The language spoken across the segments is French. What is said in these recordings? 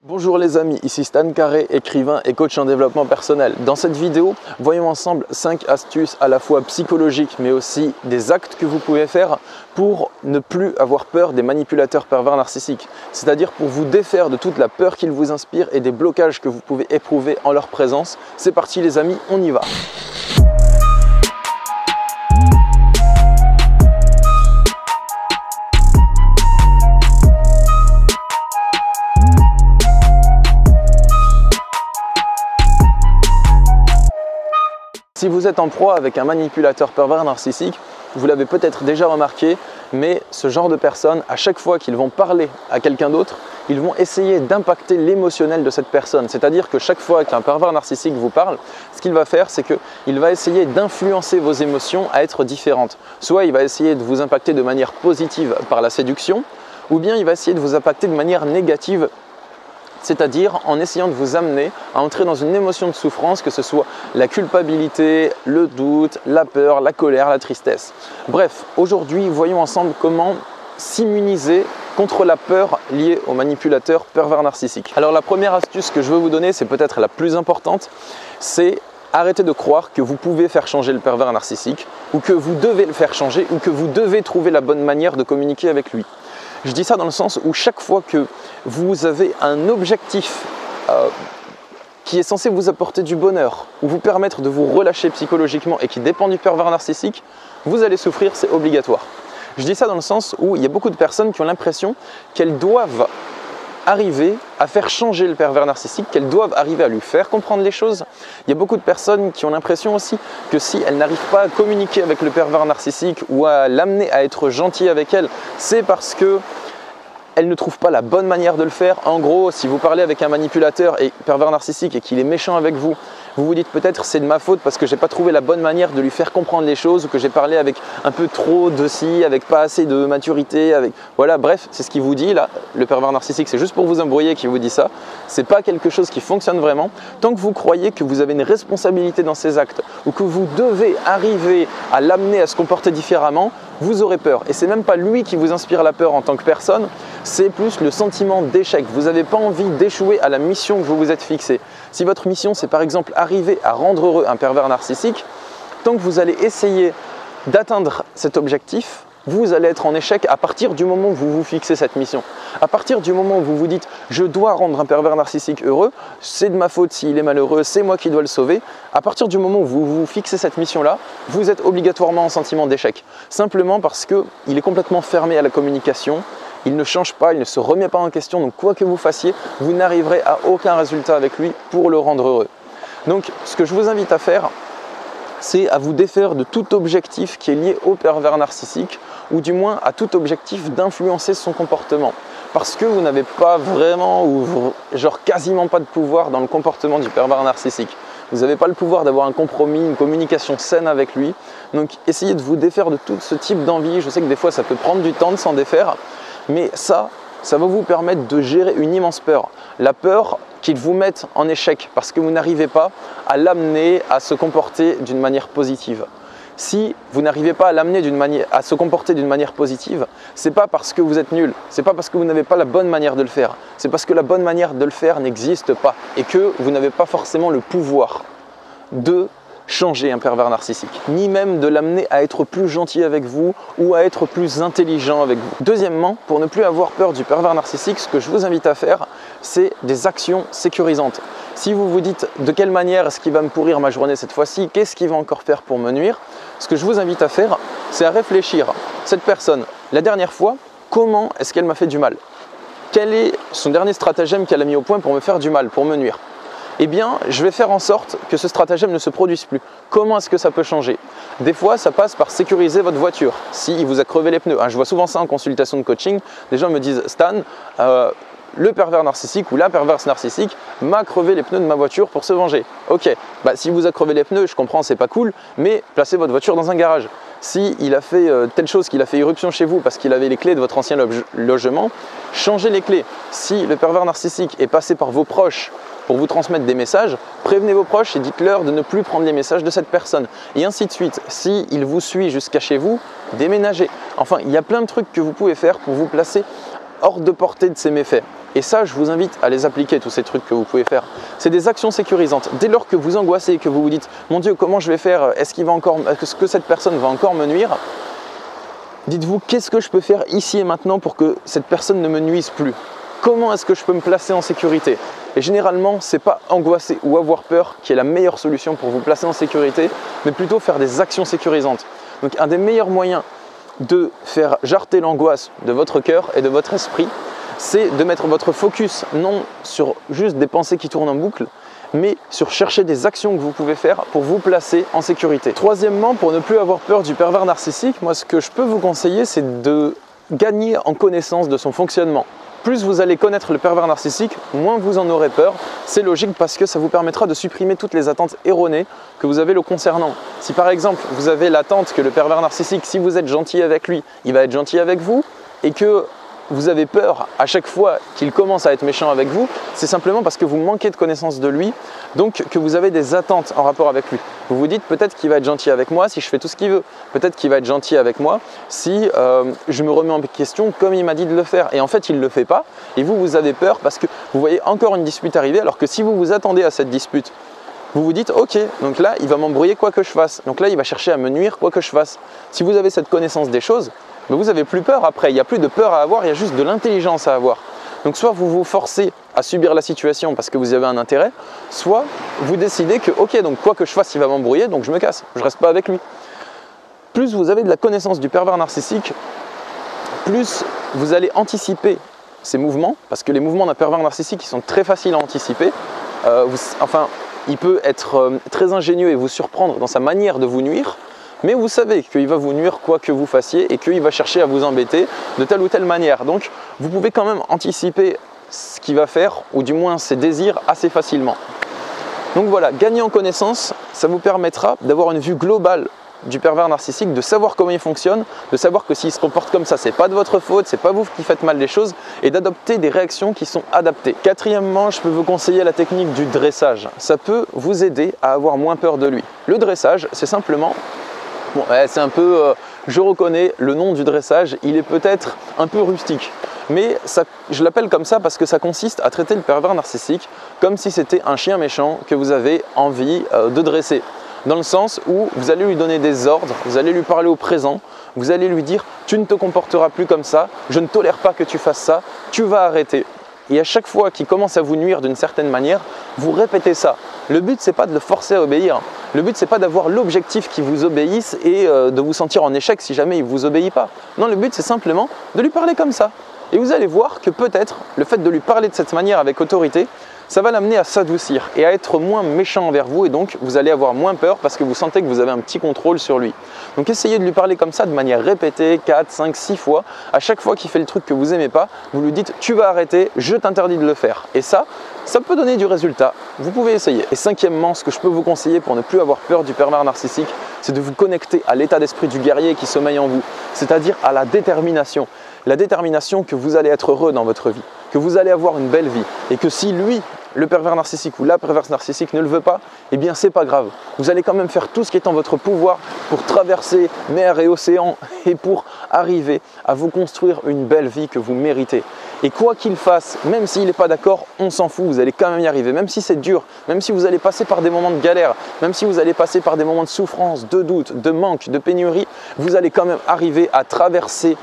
Bonjour les amis, ici Stan Carré, écrivain et coach en développement personnel. Dans cette vidéo, voyons ensemble 5 astuces à la fois psychologiques mais aussi des actes que vous pouvez faire pour ne plus avoir peur des manipulateurs pervers narcissiques. C'est-à-dire pour vous défaire de toute la peur qu'ils vous inspirent et des blocages que vous pouvez éprouver en leur présence. C'est parti les amis, on y va! Si vous êtes en proie avec un manipulateur pervers narcissique, vous l'avez peut-être déjà remarqué, mais ce genre de personnes, à chaque fois qu'ils vont parler à quelqu'un d'autre, ils vont essayer d'impacter l'émotionnel de cette personne. C'est-à-dire que chaque fois qu'un pervers narcissique vous parle, ce qu'il va faire, c'est qu'il va essayer d'influencer vos émotions à être différentes. Soit il va essayer de vous impacter de manière positive par la séduction, ou bien il va essayer de vous impacter de manière négative, c'est-à-dire en essayant de vous amener à entrer dans une émotion de souffrance, que ce soit la culpabilité, le doute, la peur, la colère, la tristesse. Bref, aujourd'hui, voyons ensemble comment s'immuniser contre la peur liée aux manipulateurs pervers narcissiques. Alors la première astuce que je veux vous donner, c'est peut-être la plus importante, c'est arrêtez de croire que vous pouvez faire changer le pervers narcissique, ou que vous devez le faire changer, ou que vous devez trouver la bonne manière de communiquer avec lui. Je dis ça dans le sens où chaque fois que vous avez un objectif qui est censé vous apporter du bonheur ou vous permettre de vous relâcher psychologiquement et qui dépend du pervers narcissique, vous allez souffrir, c'est obligatoire. Je dis ça dans le sens où il y a beaucoup de personnes qui ont l'impression qu'elles doivent arriver à faire changer le pervers narcissique, qu'elles doivent arriver à lui faire comprendre les choses. Il y a beaucoup de personnes qui ont l'impression aussi que si elles n'arrivent pas à communiquer avec le pervers narcissique ou à l'amener à être gentil avec elles, c'est parce que elles ne trouvent pas la bonne manière de le faire. En gros, si vous parlez avec un manipulateur et pervers narcissique et qu'il est méchant avec vous, vous vous dites peut-être c'est de ma faute parce que j'ai pas trouvé la bonne manière de lui faire comprendre les choses ou que j'ai parlé avec un peu trop de si, avec pas assez de maturité, voilà, bref, c'est ce qu'il vous dit là, le pervers narcissique, c'est juste pour vous embrouiller qu'il vous dit ça. C'est pas quelque chose qui fonctionne vraiment. Tant que vous croyez que vous avez une responsabilité dans ces actes ou que vous devez arriver à l'amener à se comporter différemment, vous aurez peur. Et c'est même pas lui qui vous inspire la peur en tant que personne, c'est plus le sentiment d'échec. Vous n'avez pas envie d'échouer à la mission que vous vous êtes fixée. Si votre mission, c'est par exemple arriver à rendre heureux un pervers narcissique, tant que vous allez essayer d'atteindre cet objectif, vous allez être en échec à partir du moment où vous vous fixez cette mission. À partir du moment où vous vous dites « je dois rendre un pervers narcissique heureux, c'est de ma faute s'il est malheureux, c'est moi qui dois le sauver », à partir du moment où vous vous fixez cette mission-là, vous êtes obligatoirement en sentiment d'échec. Simplement parce qu'il est complètement fermé à la communication, il ne change pas, il ne se remet pas en question, donc quoi que vous fassiez, vous n'arriverez à aucun résultat avec lui pour le rendre heureux. Donc ce que je vous invite à faire, c'est à vous défaire de tout objectif qui est lié au pervers narcissique, ou du moins à tout objectif d'influencer son comportement. Parce que vous n'avez pas vraiment, ou genre quasiment pas de pouvoir dans le comportement du pervers narcissique. Vous n'avez pas le pouvoir d'avoir un compromis, une communication saine avec lui. Donc essayez de vous défaire de tout ce type d'envie. Je sais que des fois ça peut prendre du temps de s'en défaire, mais ça va vous permettre de gérer une immense peur. La peur qu'il vous mette en échec parce que vous n'arrivez pas à l'amener à se comporter d'une manière positive. Si vous n'arrivez pas à l'amener à se comporter d'une manière positive, c'est pas parce que vous êtes nul, c'est pas parce que vous n'avez pas la bonne manière de le faire, c'est parce que la bonne manière de le faire n'existe pas et que vous n'avez pas forcément le pouvoir de changer un pervers narcissique, ni même de l'amener à être plus gentil avec vous ou à être plus intelligent avec vous. Deuxièmement, pour ne plus avoir peur du pervers narcissique, ce que je vous invite à faire, c'est des actions sécurisantes. Si vous vous dites de quelle manière est-ce qu'il va me pourrir ma journée cette fois-ci, qu'est-ce qu'il va encore faire pour me nuire, ce que je vous invite à faire, c'est à réfléchir. Cette personne, la dernière fois, comment est-ce qu'elle m'a fait du mal? Quel est son dernier stratagème qu'elle a mis au point pour me faire du mal, pour me nuire? Eh bien, je vais faire en sorte que ce stratagème ne se produise plus. Comment est-ce que ça peut changer? Des fois, ça passe par sécuriser votre voiture. S'il vous a crevé les pneus, je vois souvent ça en consultation de coaching, des gens me disent « Stan, le pervers narcissique ou la perverse narcissique m'a crevé les pneus de ma voiture pour se venger. » Ok, s'il vous a crevé les pneus, je comprends, c'est pas cool, mais placez votre voiture dans un garage. S'il a fait telle chose, qu'il a fait irruption chez vous parce qu'il avait les clés de votre ancien logement, changez les clés. Si le pervers narcissique est passé par vos proches pour vous transmettre des messages, prévenez vos proches et dites-leur de ne plus prendre les messages de cette personne. Et ainsi de suite. S'il vous suit jusqu'à chez vous, déménagez. Enfin, il y a plein de trucs que vous pouvez faire pour vous placer hors de portée de ces méfaits. Et ça, je vous invite à les appliquer, tous ces trucs que vous pouvez faire. C'est des actions sécurisantes. Dès lors que vous angoissez et que vous vous dites « Mon Dieu, comment je vais faire? Est-ce que cette personne va encore me nuire ?» Dites-vous « Qu'est-ce que je peux faire ici et maintenant pour que cette personne ne me nuise plus? Comment est-ce que je peux me placer en sécurité ?» Et généralement, ce n'est pas angoisser ou avoir peur qui est la meilleure solution pour vous placer en sécurité, mais plutôt faire des actions sécurisantes. Donc un des meilleurs moyens de faire jarter l'angoisse de votre cœur et de votre esprit, c'est de mettre votre focus non sur juste des pensées qui tournent en boucle, mais sur chercher des actions que vous pouvez faire pour vous placer en sécurité. Troisièmement, pour ne plus avoir peur du pervers narcissique, moi ce que je peux vous conseiller, c'est de gagner en connaissance de son fonctionnement. Plus vous allez connaître le pervers narcissique, moins vous en aurez peur. C'est logique parce que ça vous permettra de supprimer toutes les attentes erronées que vous avez le concernant. Si par exemple, vous avez l'attente que le pervers narcissique, si vous êtes gentil avec lui, il va être gentil avec vous, et que vous avez peur à chaque fois qu'il commence à être méchant avec vous, c'est simplement parce que vous manquez de connaissance de lui, donc que vous avez des attentes en rapport avec lui. Vous vous dites peut-être qu'il va être gentil avec moi si je fais tout ce qu'il veut, peut-être qu'il va être gentil avec moi si je me remets en question comme il m'a dit de le faire. Et en fait, il ne le fait pas, et vous avez peur parce que vous voyez encore une dispute arriver, alors que si vous vous attendez à cette dispute, vous vous dites ok, donc là il va m'embrouiller quoi que je fasse, donc là il va chercher à me nuire quoi que je fasse. Si vous avez cette connaissance des choses, mais vous n'avez plus peur après, il n'y a plus de peur à avoir, il y a juste de l'intelligence à avoir. Donc soit vous vous forcez à subir la situation parce que vous avez un intérêt, soit vous décidez que ok, donc quoi que je fasse il va m'embrouiller, donc je me casse, je ne reste pas avec lui. Plus vous avez de la connaissance du pervers narcissique, plus vous allez anticiper ces mouvements, parce que les mouvements d'un pervers narcissique ils sont très faciles à anticiper. Il peut être très ingénieux et vous surprendre dans sa manière de vous nuire, mais vous savez qu'il va vous nuire quoi que vous fassiez et qu'il va chercher à vous embêter de telle ou telle manière. Donc vous pouvez quand même anticiper ce qu'il va faire, ou du moins ses désirs, assez facilement. Donc voilà, gagner en connaissance, ça vous permettra d'avoir une vue globale du pervers narcissique, de savoir comment il fonctionne, de savoir que s'il se comporte comme ça, c'est pas de votre faute, c'est pas vous qui faites mal les choses, et d'adopter des réactions qui sont adaptées. Quatrièmement, je peux vous conseiller la technique du dressage. Ça peut vous aider à avoir moins peur de lui. Le dressage, c'est simplement... Bon, c'est un peu, je reconnais, le nom du dressage, il est peut-être un peu rustique. Mais je l'appelle comme ça parce que ça consiste à traiter le pervers narcissique comme si c'était un chien méchant que vous avez envie de dresser. Dans le sens où vous allez lui donner des ordres, vous allez lui parler au présent, vous allez lui dire « tu ne te comporteras plus comme ça, je ne tolère pas que tu fasses ça, tu vas arrêter ». Et à chaque fois qu'il commence à vous nuire d'une certaine manière, vous répétez ça. Le but, c'est pas de le forcer à obéir. Le but, c'est pas d'avoir l'objectif qu'il vous obéisse et de vous sentir en échec si jamais il ne vous obéit pas. Non, le but, c'est simplement de lui parler comme ça. Et vous allez voir que peut-être le fait de lui parler de cette manière avec autorité, ça va l'amener à s'adoucir et à être moins méchant envers vous, et donc vous allez avoir moins peur parce que vous sentez que vous avez un petit contrôle sur lui. Donc essayez de lui parler comme ça de manière répétée, 4, 5, 6 fois. À chaque fois qu'il fait le truc que vous n'aimez pas, vous lui dites « tu vas arrêter, je t'interdis de le faire ». Et ça peut donner du résultat. Vous pouvez essayer. Et cinquièmement, ce que je peux vous conseiller pour ne plus avoir peur du pervers narcissique, c'est de vous connecter à l'état d'esprit du guerrier qui sommeille en vous, c'est-à-dire à la détermination. La détermination que vous allez être heureux dans votre vie, que vous allez avoir une belle vie, et que si lui, le pervers narcissique ou la perverse narcissique ne le veut pas, eh bien c'est pas grave. Vous allez quand même faire tout ce qui est en votre pouvoir pour traverser mer et océan et pour arriver à vous construire une belle vie que vous méritez. Et quoi qu'il fasse, même s'il n'est pas d'accord, on s'en fout, vous allez quand même y arriver. Même si c'est dur, même si vous allez passer par des moments de galère, même si vous allez passer par des moments de souffrance, de doute, de manque, de pénurie, vous allez quand même arriver à traverser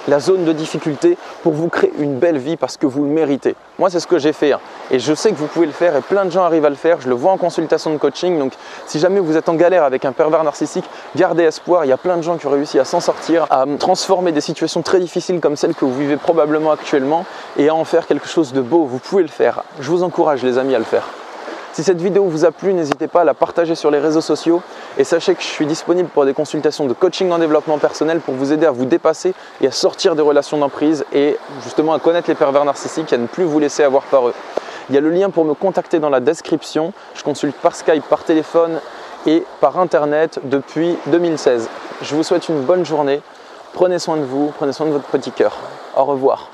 la zone de difficulté pour vous créer une belle vie parce que vous le méritez. Moi, c'est ce que j'ai fait et je sais que vous pouvez le faire et plein de gens arrivent à le faire. Je le vois en consultation de coaching. Donc, si jamais vous êtes en galère avec un pervers narcissique, gardez espoir. Il y a plein de gens qui ont réussi à s'en sortir, à transformer des situations très difficiles comme celles que vous vivez probablement actuellement et à en faire quelque chose de beau. Vous pouvez le faire. Je vous encourage, les amis, à le faire. Si cette vidéo vous a plu, n'hésitez pas à la partager sur les réseaux sociaux et sachez que je suis disponible pour des consultations de coaching en développement personnel pour vous aider à vous dépasser et à sortir des relations d'emprise et justement à connaître les pervers narcissiques et à ne plus vous laisser avoir par eux. Il y a le lien pour me contacter dans la description. Je consulte par Skype, par téléphone et par Internet depuis 2016. Je vous souhaite une bonne journée. Prenez soin de vous, prenez soin de votre petit cœur. Au revoir.